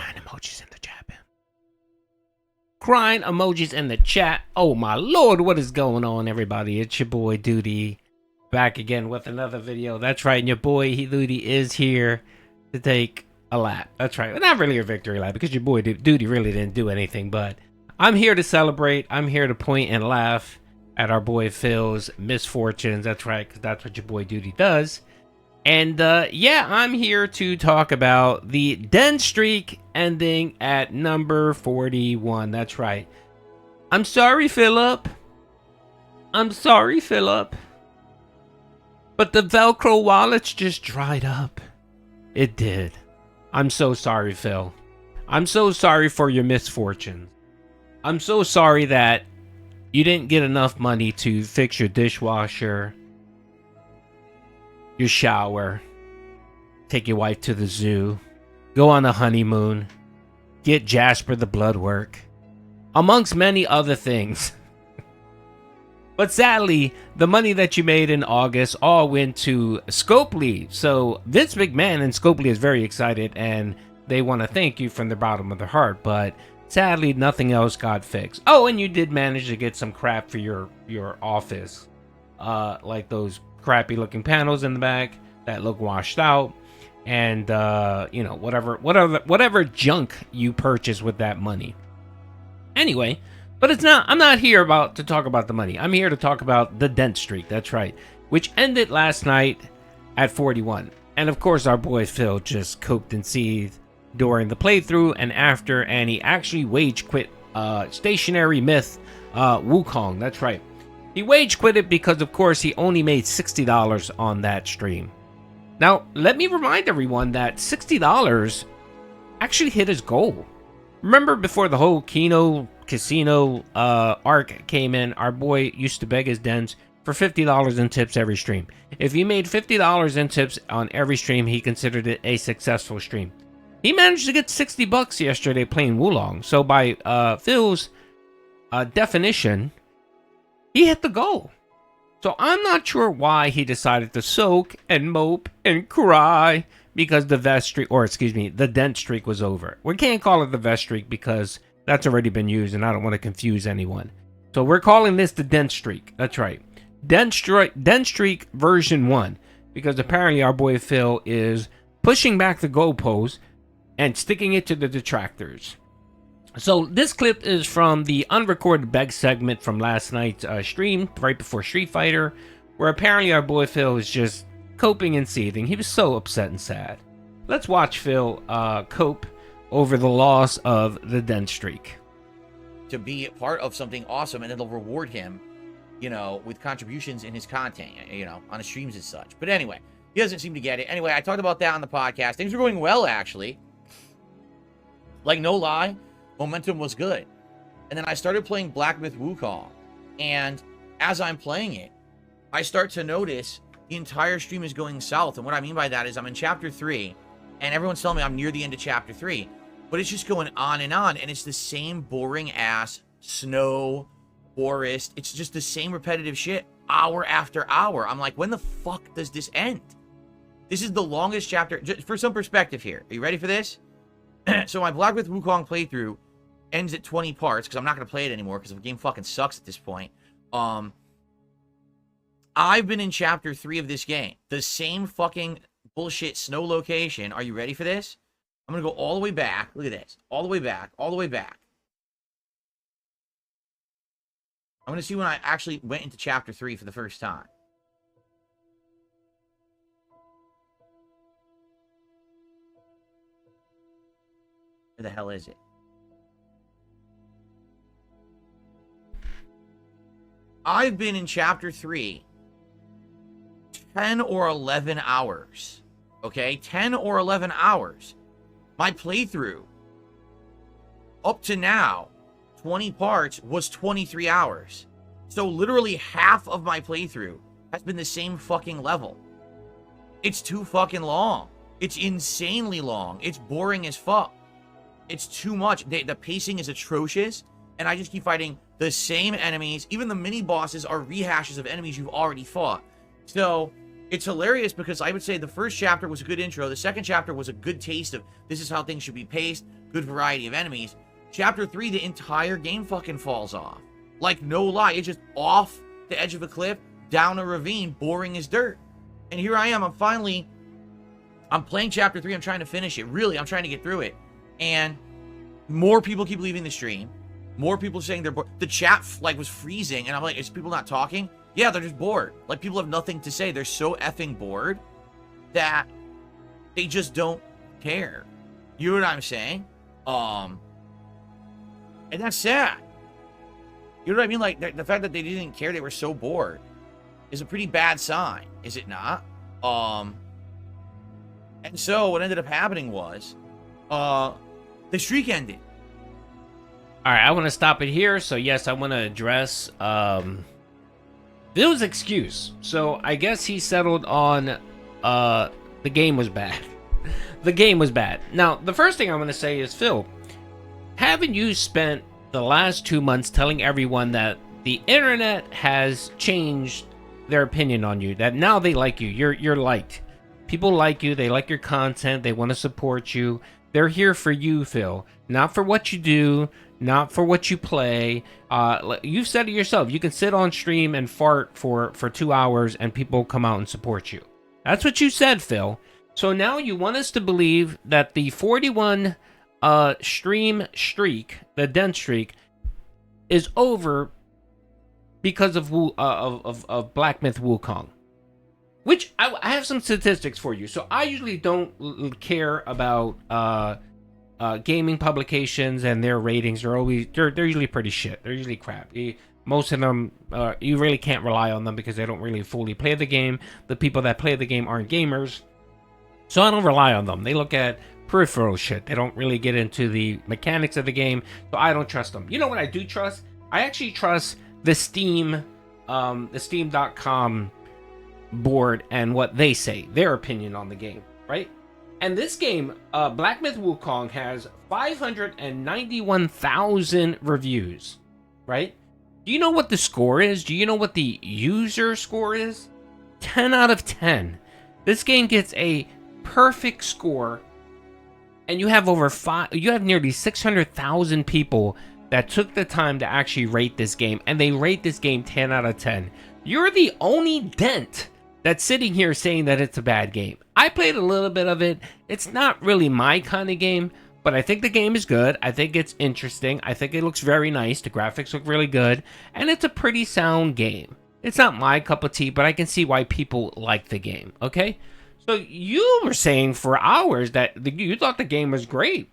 crying emojis in the chat, man. Crying emojis in the chat. Oh my lord, what is going on, everybody? It's your boy Duty, back again with another video. That's right, and your boy Duty is here to take a lap. That's right, not really a victory lap because your boy Duty really didn't do anything, but I'm here to celebrate. I'm here to point and laugh at our boy Phil's misfortunes. That's right, because that's what your boy Duty does. And yeah, I'm here to talk about the Dent streak ending at number 41. That's right. I'm sorry, Philip. I'm sorry, Philip. But the Velcro wallets just dried up. It did. I'm so sorry, Phil. I'm so sorry for your misfortunes. I'm so sorry that you didn't get enough money to fix your dishwasher, your shower, take your wife to the zoo, go on a honeymoon, get Jasper the blood work, amongst many other things. But sadly, the money that you made in August all went to Scopely. So Vince McMahon and Scopely is very excited and they want to thank you from the bottom of their heart. But sadly, nothing else got fixed. Oh, and you did manage to get some crap for your office. Like those crappy looking panels in the back that look washed out. And, you know, whatever junk you purchased with that money. Anyway, but I'm not here to talk about the money. I'm here to talk about the Dent streak. That's right. Which ended last night at 41. And of course, our boy Phil just coped and seethed during the playthrough and after. And he actually wage quit stationary myth Wukong. That's right. He wage quit it because, of course, he only made $60 on that stream. Now, let me remind everyone that $60 actually hit his goal. Remember before the whole Kino Casino arc came in, our boy used to beg his dens for $50 in tips every stream. If he made $50 in tips on every stream, he considered it a successful stream. He managed to get $60 yesterday playing Wulong. So by Phil's definition, he hit the goal. So I'm not sure why he decided to soak and mope and cry because the the Dent streak was over. We can't call it the vest streak because that's already been used and I don't want to confuse anyone. So we're calling this the Dent streak. That's right. Dent streak version 1, because apparently our boy Phil is pushing back the goalpost and sticking it to the detractors. So this clip is from the unrecorded beg segment from last night's stream, right before Street Fighter, where apparently our boy Phil is just coping and seething. He was so upset and sad. Let's watch Phil cope over the loss of the Dent streak. To be a part of something awesome, and it'll reward him, you know, with contributions in his content, you know, on his streams and such. But anyway, he doesn't seem to get it. Anyway, I talked about that on the podcast. Things were going well, actually. Like, no lie. Momentum was good. And then I started playing Black Myth Wukong. And as I'm playing it, I start to notice the entire stream is going south. And what I mean by that is I'm in chapter 3, and everyone's telling me I'm near the end of chapter 3. But it's just going on, and it's the same boring ass snow forest. It's just the same repetitive shit hour after hour. I'm like, when the fuck does this end? This is the longest chapter. Just for some perspective here. Are you ready for this? So my Black Myth Wukong playthrough ends at 20 parts, because I'm not going to play it anymore, because the game fucking sucks at this point. I've been in chapter 3 of this game. The same fucking bullshit snow location. Are you ready for this? I'm going to go all the way back. Look at this. All the way back. All the way back. I'm going to see when I actually went into chapter 3 for the first time. Where the hell is it? I've been in chapter 3 10 or 11 hours. Okay? 10 or 11 hours. My playthrough up to now, 20 parts, was 23 hours. So literally half of my playthrough has been the same fucking level. It's too fucking long. It's insanely long. It's boring as fuck. It's too much. The pacing is atrocious, and I just keep fighting the same enemies. Even the mini bosses are rehashes of enemies you've already fought. So it's hilarious because I would say the first chapter was a good intro. The second chapter was a good taste of this is how things should be paced, good variety of enemies. Chapter 3, the entire game fucking falls off. Like, no lie, it's just off the edge of a cliff, down a ravine, boring as dirt. And here I am, I'm playing chapter 3, I'm trying to finish it. Really, I'm trying to get through it. And more people keep leaving the stream. More people saying they're bored. The chat, like, was freezing, and I'm like, is people not talking? Yeah, they're just bored. Like, people have nothing to say. They're so effing bored that they just don't care. You know what I'm saying? And that's sad. You know what I mean? Like, the fact that they didn't care, they were so bored, is a pretty bad sign, is it not? And so what ended up happening was, the streak ended. All right, I want to stop it here. So yes, I want to address Bill's excuse. So I guess he settled on the game was bad. The game was bad. Now, the first thing I'm going to say is, Phil, haven't you spent the last 2 months telling everyone that the internet has changed their opinion on you, that now they like you, you're liked, people like you, they like your content, they want to support you, they're here for you, Phil, not for what you do, not for what you play. You've said it yourself, you can sit on stream and fart for 2 hours and people come out and support you. That's what you said, Phil. So now you want us to believe that the 41 stream streak, the Dent streak, is over because of Black Myth Wukong. Which I have some statistics for you. So I usually don't care about gaming publications and their ratings. They're usually pretty shit. They're usually crap. Most of them, you really can't rely on them because they don't really fully play the game. The people that play the game aren't gamers. So I don't rely on them. They look at peripheral shit. They don't really get into the mechanics of the game. So I don't trust them. You know what I do trust? I actually trust the Steam, the Steam.com board and what they say, their opinion on the game, right? And this game, Black Myth Wukong, has 591,000 reviews, right? Do you know what the score is? Do you know what the user score is? 10 out of 10. This game gets a perfect score, and you have nearly 600,000 people that took the time to actually rate this game, and they rate this game 10 out of 10. You're the only Dent that's sitting here saying that it's a bad game. I played a little bit of it. It's not really my kind of game, but I think the game is good. I think it's interesting. I think it looks very nice. The graphics look really good, and it's a pretty sound game. It's not my cup of tea, but I can see why people like the game, okay? So you were saying for hours that you thought the game was great.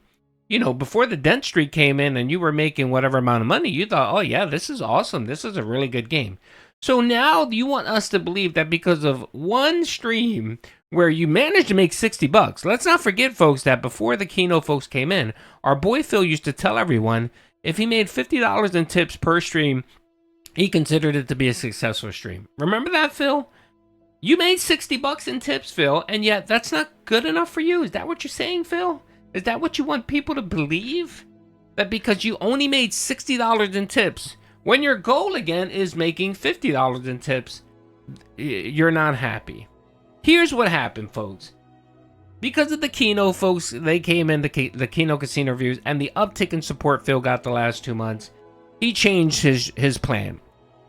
You know, before the Dent streak came in and you were making whatever amount of money, you thought, oh yeah, this is awesome. This is a really good game. So now you want us to believe that because of one stream where you managed to make $60, let's not forget, folks, that before the Kino folks came in, our boy Phil used to tell everyone if he made $50 in tips per stream, he considered it to be a successful stream. Remember that, Phil? You made $60 in tips, Phil, and yet that's not good enough for you. Is that what you're saying, Phil? Is that what you want people to believe? That because you only made $60 in tips, when your goal again is making $50 in tips, you're not happy. Here's what happened, folks. Because of the Kino folks, they came in, the Kino Casino reviews, and the uptick in support Phil got the last 2 months, he changed his plan.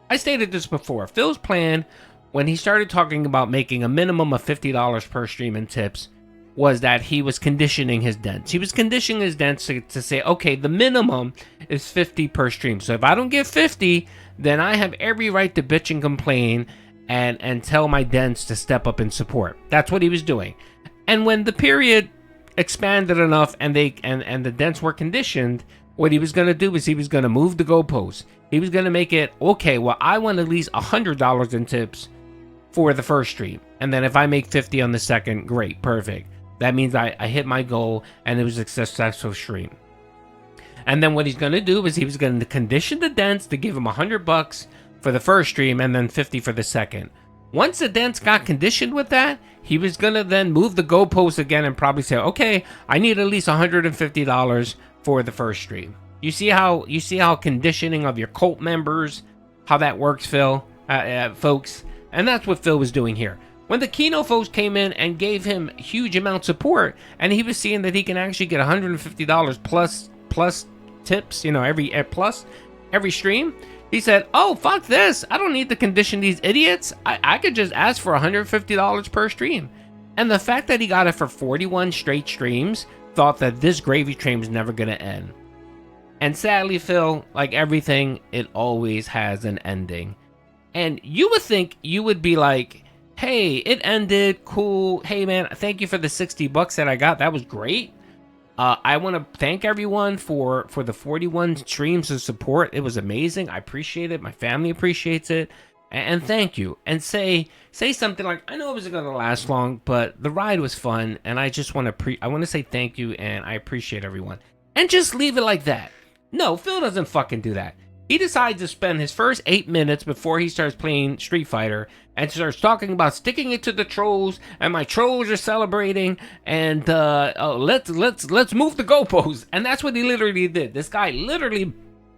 I stated this before. Phil's plan, when he started talking about making a minimum of $50 per stream in tips, was that he was conditioning his dents. He was conditioning his dents to say, okay, the minimum is 50 per stream. So if I don't get 50, then I have every right to bitch and complain and tell my dents to step up in support. That's what he was doing. And when the period expanded enough and the dents were conditioned, what he was going to do is he was going to move the goalposts. He was going to make it, okay, well, I want at least $100 in tips for the first stream. And then if I make 50 on the second, great, perfect. That means I hit my goal and it was a successful stream. And then what he's going to do is he was going to condition the dents to give him $100 for the first stream and then 50 for the second. Once the dents got conditioned with that, he was going to then move the goalposts again and probably say, okay, I need at least $150 for the first stream. You see how conditioning of your cult members, how that works, Phil, folks? And that's what Phil was doing here. When the Kino folks came in and gave him huge amount of support, and he was seeing that he can actually get $150 plus tips, you know, every stream, he said, oh, fuck this. I don't need to condition these idiots. I could just ask for $150 per stream. And the fact that he got it for 41 straight streams, thought that this gravy train was never going to end. And sadly, Phil, like everything, it always has an ending. And you would think you would be like, hey, it ended, cool. Hey, man, thank you for the $60 that I got. That was great. I want to thank everyone for the 41 streams of support. It was amazing. I appreciate it. My family appreciates it. And thank you. And say something like, I know it wasn't going to last long, but the ride was fun. And I just want to say thank you. And I appreciate everyone. And just leave it like that. No, Phil doesn't fucking do that. He decides to spend his first 8 minutes before he starts playing Street Fighter and starts talking about sticking it to the trolls, and my trolls are celebrating, and let's move the goalposts. And that's what he literally did. This guy literally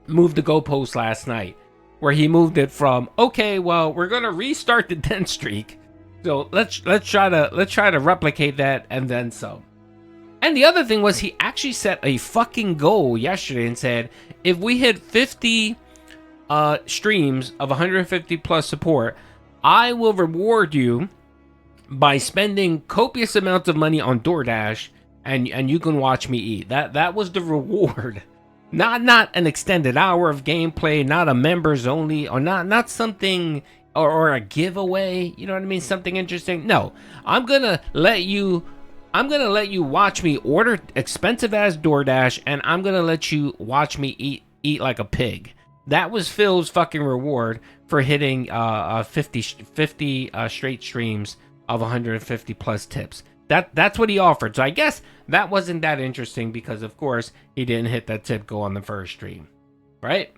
moved the goalposts last night, where he moved it from, okay, well, we're gonna restart the Dent streak, so let's try to replicate that and then some. And the other thing was, he actually set a fucking goal yesterday and said, if we hit 50 streams of 150 plus support, I will reward you by spending copious amounts of money on DoorDash, and you can watch me eat. That was the reward. Not an extended hour of gameplay, not a members only, or not something or a giveaway, you know what I mean? Something interesting. No, I'm gonna let you watch me order expensive ass DoorDash, and I'm gonna let you watch me eat like a pig. That was Phil's fucking reward for hitting 50 straight streams of 150 plus tips. That's what he offered. So I guess that wasn't that interesting because, of course, he didn't hit that tip goal on the first stream, right?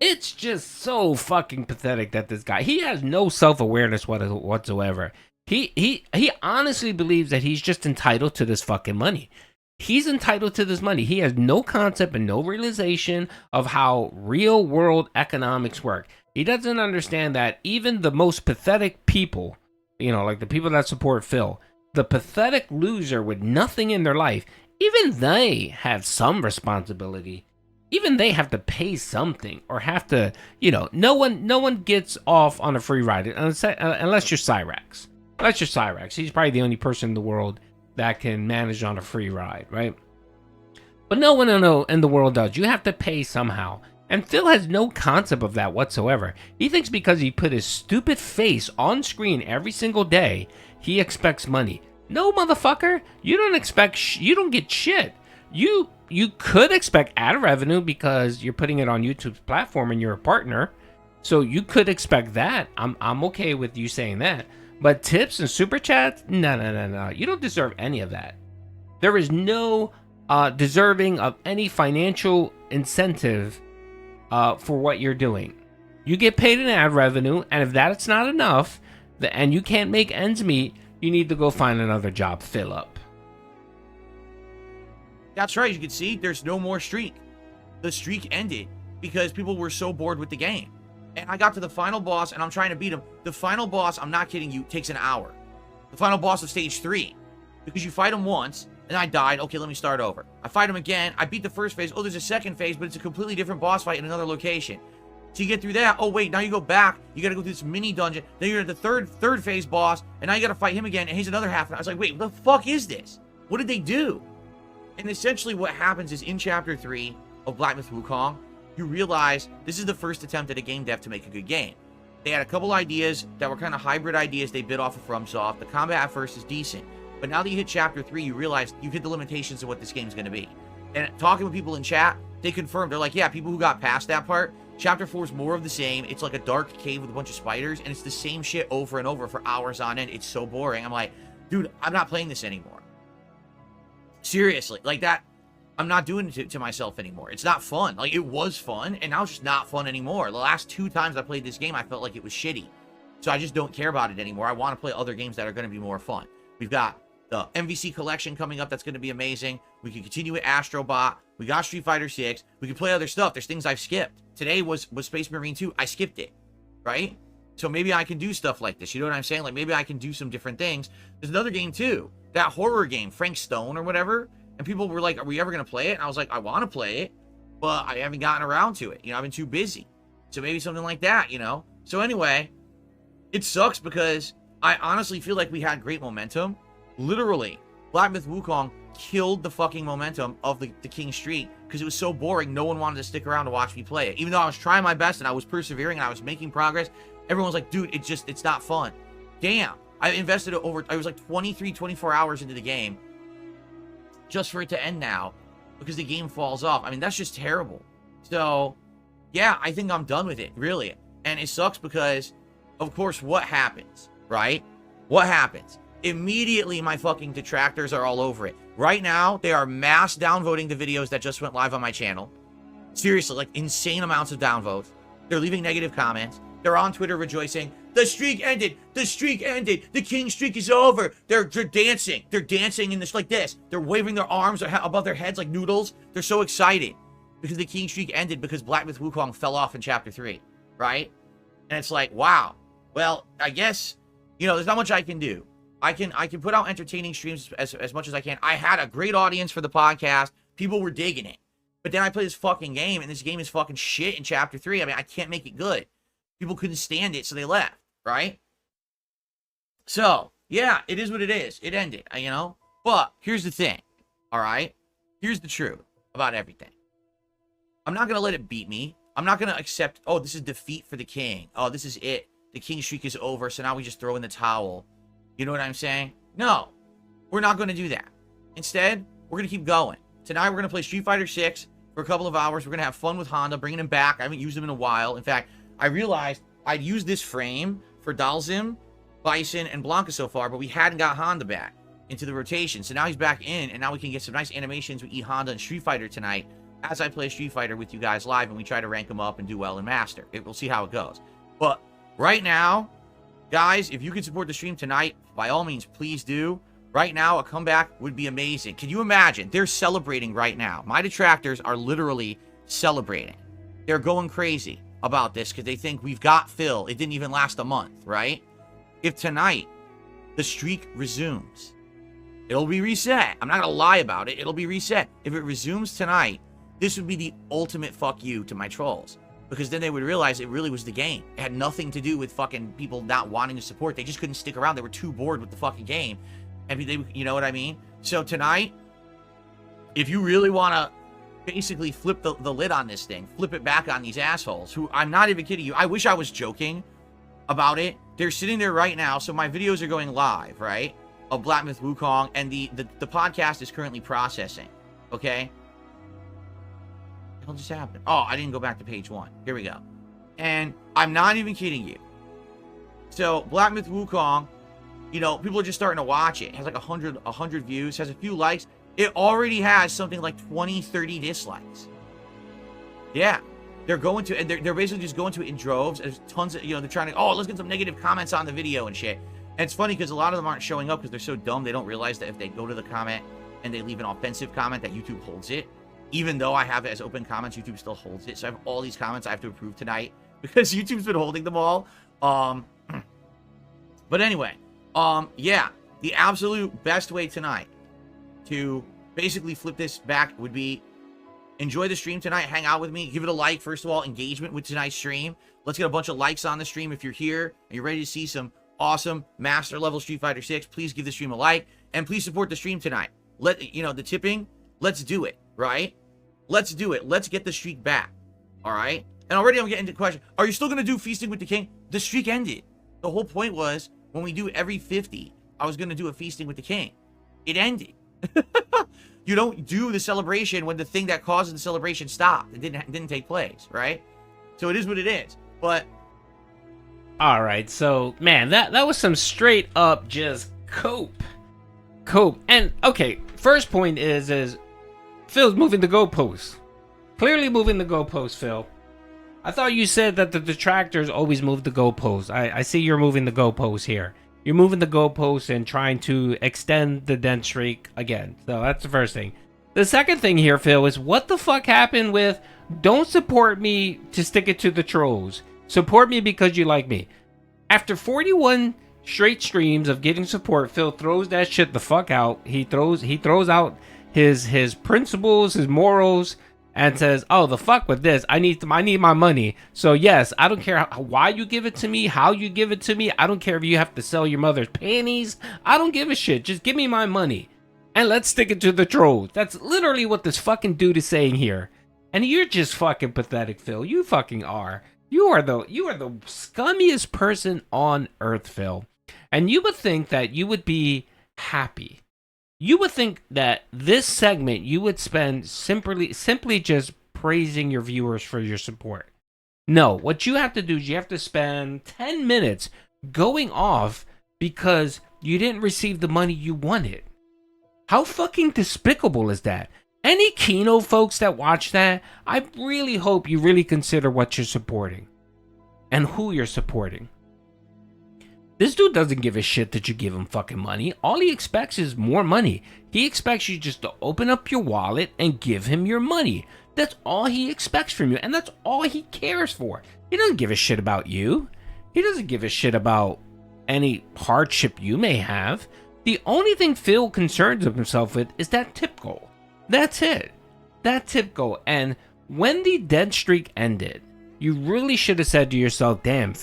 It's just so fucking pathetic that this guy, he has no self-awareness whatsoever. He honestly believes that he's just entitled to this fucking money. He's entitled to this money. He has no concept and no realization of how real world economics work. He doesn't understand that even the most pathetic people, you know, like the people that support Phil, the pathetic loser with nothing in their life, even they have some responsibility. Even they have to pay something or have to, you know, no one gets off on a free ride unless you're Cyrax. Unless you're Cyrax. He's probably the only person in the world that can manage on a free ride, right? But no one in the world does. You have to pay somehow. And Phil has no concept of that whatsoever. He thinks because he put his stupid face on screen every single day, he expects money. No, motherfucker. You don't get shit. You could expect ad revenue because you're putting it on YouTube's platform and you're a partner. So you could expect that. I'm okay with you saying that. But tips and super chats? No. You don't deserve any of that. There is no deserving of any financial incentive for what you're doing. You get paid in ad revenue, and if that's not enough, and you can't make ends meet, you need to go find another job, fill up. That's right. You can see there's no more streak. The streak ended because people were so bored with the game. And I got to the final boss, and I'm trying to beat him. The final boss, I'm not kidding you, takes an hour. The final boss of stage 3. Because you fight him once, and I died. Okay, let me start over. I fight him again. I beat the first phase. Oh, there's a second phase, but it's a completely different boss fight in another location. So you get through that. Oh, wait, now you go back. You got to go through this mini dungeon. Then you're at the third phase boss, and now you got to fight him again, and he's another half an hour. I was like, wait, what the fuck is this? What did they do? And essentially what happens is in Chapter 3 of Black Myth Wukong, you realize this is the first attempt at a game dev to make a good game. They had a couple ideas that were kind of hybrid ideas they bit off of FromSoft. The combat at first is decent, but now that you hit Chapter 3, you realize you've hit the limitations of what this game's going to be. And talking with people in chat, they confirmed. They're like, yeah, people who got past that part, Chapter 4 is more of the same. It's like a dark cave with a bunch of spiders, and it's the same shit over and over for hours on end. It's so boring. I'm like, dude, I'm not playing this anymore. Seriously, like that. I'm not doing it to myself anymore. It's not fun. Like, it was fun, and now it's just not fun anymore. The last 2 times I played this game, I felt like it was shitty. So I just don't care about it anymore. I want to play other games that are going to be more fun. We've got the MVC collection coming up. That's going to be amazing. We can continue with Astrobot. We got Street Fighter 6. We can play other stuff. There's things I've skipped. Today was Space Marine 2. I skipped it, right? So maybe I can do stuff like this. You know what I'm saying? Like, maybe I can do some different things. There's another game, too. That horror game, Frank Stone or whatever. And people were like, are we ever going to play it? And I was like, I want to play it, but I haven't gotten around to it. You know, I've been too busy. So maybe something like that, you know? So anyway, it sucks because I honestly feel like we had great momentum. Literally, Black Myth Wukong killed the fucking momentum of the King Streak because it was so boring. No one wanted to stick around to watch me play it. Even though I was trying my best and I was persevering and I was making progress, everyone was like, dude, it's not fun. Damn. I invested I was like 23, 24 hours into the game just for it to end now because the game falls off. I mean, that's just terrible. So, yeah, I think I'm done with it, really. And it sucks because, of course, what happens, right? What happens? Immediately, my fucking detractors are all over it. Right now, they are mass downvoting the videos that just went live on my channel. Seriously, like insane amounts of downvotes. They're leaving negative comments. They're on Twitter rejoicing. The streak ended. The streak ended. The King streak is over. They're dancing. They're dancing in this like this. They're waving their arms above their heads like noodles. They're so excited because the King streak ended because Black Myth Wukong fell off in Chapter 3, right? And it's like, wow. Well, I guess, you know, there's not much I can do. I can put out entertaining streams as much as I can. I had a great audience for the podcast. People were digging it. But then I play this fucking game, and this game is fucking shit in Chapter 3. I mean, I can't make it good. People couldn't stand it, so they left, right? So, yeah, it is what it is. It ended, you know? But here's the thing, all right? Here's the truth about everything. I'm not going to let it beat me. I'm not going to accept, oh, this is defeat for the King. Oh, this is it. The King streak is over, so now we just throw in the towel. You know what I'm saying? No, we're not going to do that. Instead, we're going to keep going. Tonight, we're going to play Street Fighter 6 for a couple of hours. We're going to have fun with Honda, bringing him back. I haven't used him in a while. In fact, I realized I'd used this frame for Dalsim, Bison, and Blanca so far, but we hadn't got Honda back into the rotation. So now he's back in, and now we can get some nice animations with Honda and Street Fighter tonight as I play Street Fighter with you guys live, and we try to rank them up and do well in Master. We'll see how it goes. But right now, guys, if you can support the stream tonight, by all means, please do. Right now, a comeback would be amazing. Can you imagine? They're celebrating right now. My detractors are literally celebrating. They're going crazy about this because they think we've got Phil. It didn't even last a month, right? If tonight the streak resumes, it'll be reset. I'm not going to lie about it. It'll be reset. If it resumes tonight, this would be the ultimate fuck you to my trolls. Because then they would realize it really was the game. It had nothing to do with fucking people not wanting to support. They just couldn't stick around. They were too bored with the fucking game. And they, you know what I mean? So tonight, if you really want to basically flip the lid on this thing, flip it back on these assholes, who, I'm not even kidding you, I wish I was joking about it. They're sitting there right now. So my videos are going live, right? Of Black Myth Wukong. And the podcast is currently processing. Okay? What just happened? Oh, I didn't go back to page 1. Here we go. And I'm not even kidding you. So, Black Myth Wukong, you know, people are just starting to watch it. It has like 100 views, has a few likes. It already has something like 20, 30 dislikes. Yeah. They're going to, and they're basically just going to it in droves. There's tons of, you know, they're trying to, oh, let's get some negative comments on the video and shit. And it's funny because a lot of them aren't showing up because they're so dumb. They don't realize that if they go to the comment and they leave an offensive comment that YouTube holds it. Even though I have it as open comments, YouTube still holds it. So I have all these comments I have to approve tonight because YouTube's been holding them all. But anyway, yeah, the absolute best way tonight to basically flip this back would be enjoy the stream tonight, hang out with me, give it a like. First of all, engagement with tonight's stream. Let's get a bunch of likes on the stream. If you're here and you're ready to see some awesome master level Street Fighter 6, please give the stream a like and please support the stream tonight. You know, the tipping, let's do it, right? Let's do it. Let's get the streak back. All right? And already I'm getting into the question. Are you still going to do Feasting with the King? The streak ended. The whole point was when we do every 50, I was going to do a Feasting with the King. It ended. You don't do the celebration when the thing that causes the celebration stopped. It didn't take place, right? So it is what it is. But all right. So, man, that was some straight up just cope. And okay, first point is Phil's moving the goalposts. Clearly moving the goalposts, Phil. I thought you said that the detractors always move the goalposts. I see you're moving the goalposts here. You're moving the goalposts and trying to extend the Dent streak again. So that's the first thing. The second thing here, Phil, is what the fuck happened with don't support me to stick it to the trolls. Support me because you like me. After 41 straight streams of getting support, Phil throws that shit the fuck out. He throws out his principles, his morals, and says, "Oh, the fuck with this. I need my money. So yes, I don't care why you give it to me, how you give it to me. I don't care if you have to sell your mother's panties. I don't give a shit. Just give me my money, and let's stick it to the trolls." That's literally what this fucking dude is saying here. And you're just fucking pathetic, Phil. You fucking are. You are the scummiest person on earth, Phil. And you would think that you would be happy. You would think that this segment you would spend simply just praising your viewers for your support. No, what you have to do is you have to spend 10 minutes going off because you didn't receive the money you wanted. How fucking despicable is that? Any Kino folks that watch that, I really hope you really consider what you're supporting and who you're supporting. This dude doesn't give a shit that you give him fucking money. All he expects is more money. He expects you just to open up your wallet and give him your money. That's all he expects from you, and that's all he cares for. He doesn't give a shit about you. He doesn't give a shit about any hardship you may have. The only thing Phil concerns himself with is that tip goal. That's it. That tip goal. And when the dead streak ended, you really should have said to yourself, damn,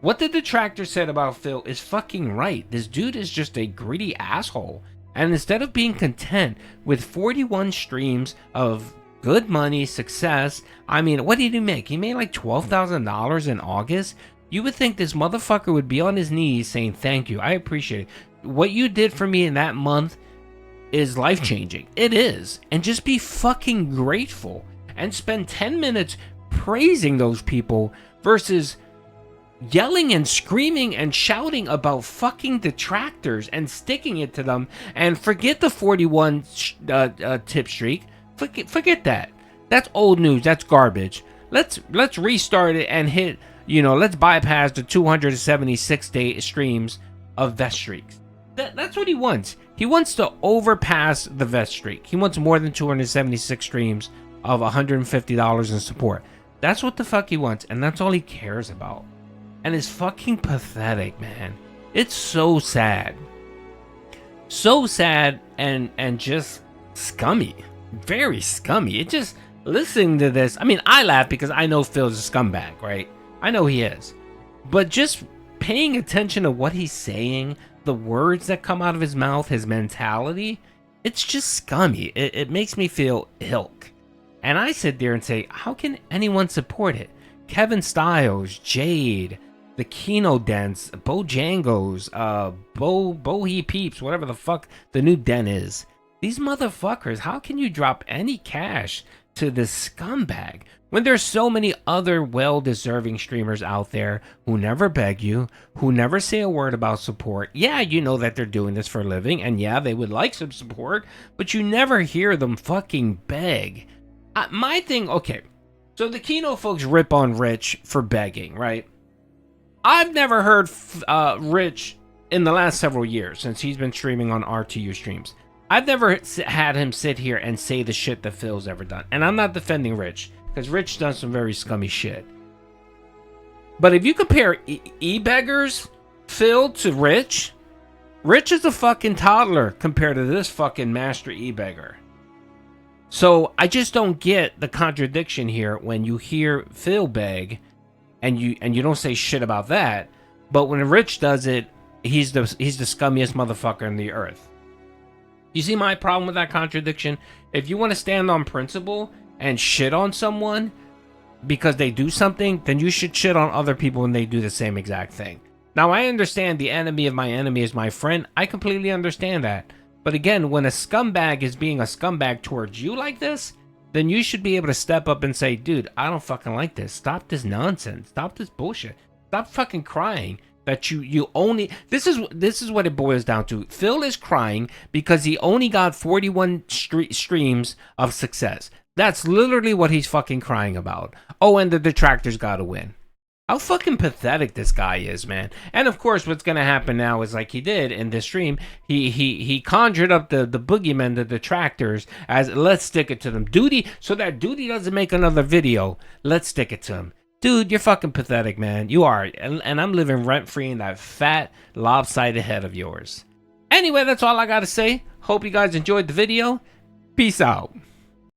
what the detractor said about Phil is fucking right. This dude is just a greedy asshole. And instead of being content with 41 streams of good money, success, I mean, what did he make? He made like $12,000 in August. You would think this motherfucker would be on his knees saying, thank you, I appreciate it. What you did for me in that month is life-changing. It is. And just be fucking grateful and spend 10 minutes praising those people versus yelling and screaming and shouting about fucking detractors and sticking it to them. And forget the 41 tip streak. Forget that. That's old news. That's garbage. Let's restart it and hit, let's bypass the 276 day streams of vest streaks. That's what he wants. He wants to overpass the vest streak. He wants more than 276 streams of $150 in support. That's what the fuck he wants, and that's all he cares about. And it's fucking pathetic, man. It's so sad. So sad and just scummy. Very scummy. It just, listening to this, I mean, I laugh because I know Phil's a scumbag, right? I know he is. But just paying attention to what he's saying, the words that come out of his mouth, his mentality, it's just scummy. It makes me feel ilk. And I sit there and say, how can anyone support it? Kevin Styles, Jade, the Kino Dents, Bojangles, Bohe Peeps, whatever the fuck the new Dent is. These motherfuckers, how can you drop any cash to this scumbag when there's so many other well-deserving streamers out there who never beg you, who never say a word about support? Yeah, you know that they're doing this for a living, and yeah, they would like some support, but you never hear them fucking beg. My thing, okay, so the Kino folks rip on Rich for begging, right? I've never heard Rich in the last several years since he's been streaming on RTU streams. I've never had him sit here and say the shit that Phil's ever done. And I'm not defending Rich, because Rich done some very scummy shit. But if you compare e-beggars, Phil, to Rich, Rich is a fucking toddler compared to this fucking master e-beggar. So I just don't get the contradiction here when you hear Phil beg and you don't say shit about that, but when Rich does it, he's the scummiest motherfucker in the earth. You see my problem with that contradiction? If you want to stand on principle and shit on someone because they do something, then you should shit on other people when they do the same exact thing. Now, I understand the enemy of my enemy is my friend. I completely understand that. But again, when a scumbag is being a scumbag towards you like this, then you should be able to step up and say, dude, I don't fucking like this. Stop this nonsense. Stop this bullshit. Stop fucking crying that you only... This is what it boils down to. Phil is crying because he only got 41 streams of success. That's literally what he's fucking crying about. Oh, and the detractors gotta win. How fucking pathetic this guy is, man. And of course, what's gonna happen now is like he did in this stream. He conjured up the boogeymen, the detractors, as let's stick it to them. Duty, so that Duty doesn't make another video. Let's stick it to him. Dude, you're fucking pathetic, man. You are. And I'm living rent-free in that fat, lopsided head of yours. Anyway, that's all I gotta say. Hope you guys enjoyed the video. Peace out.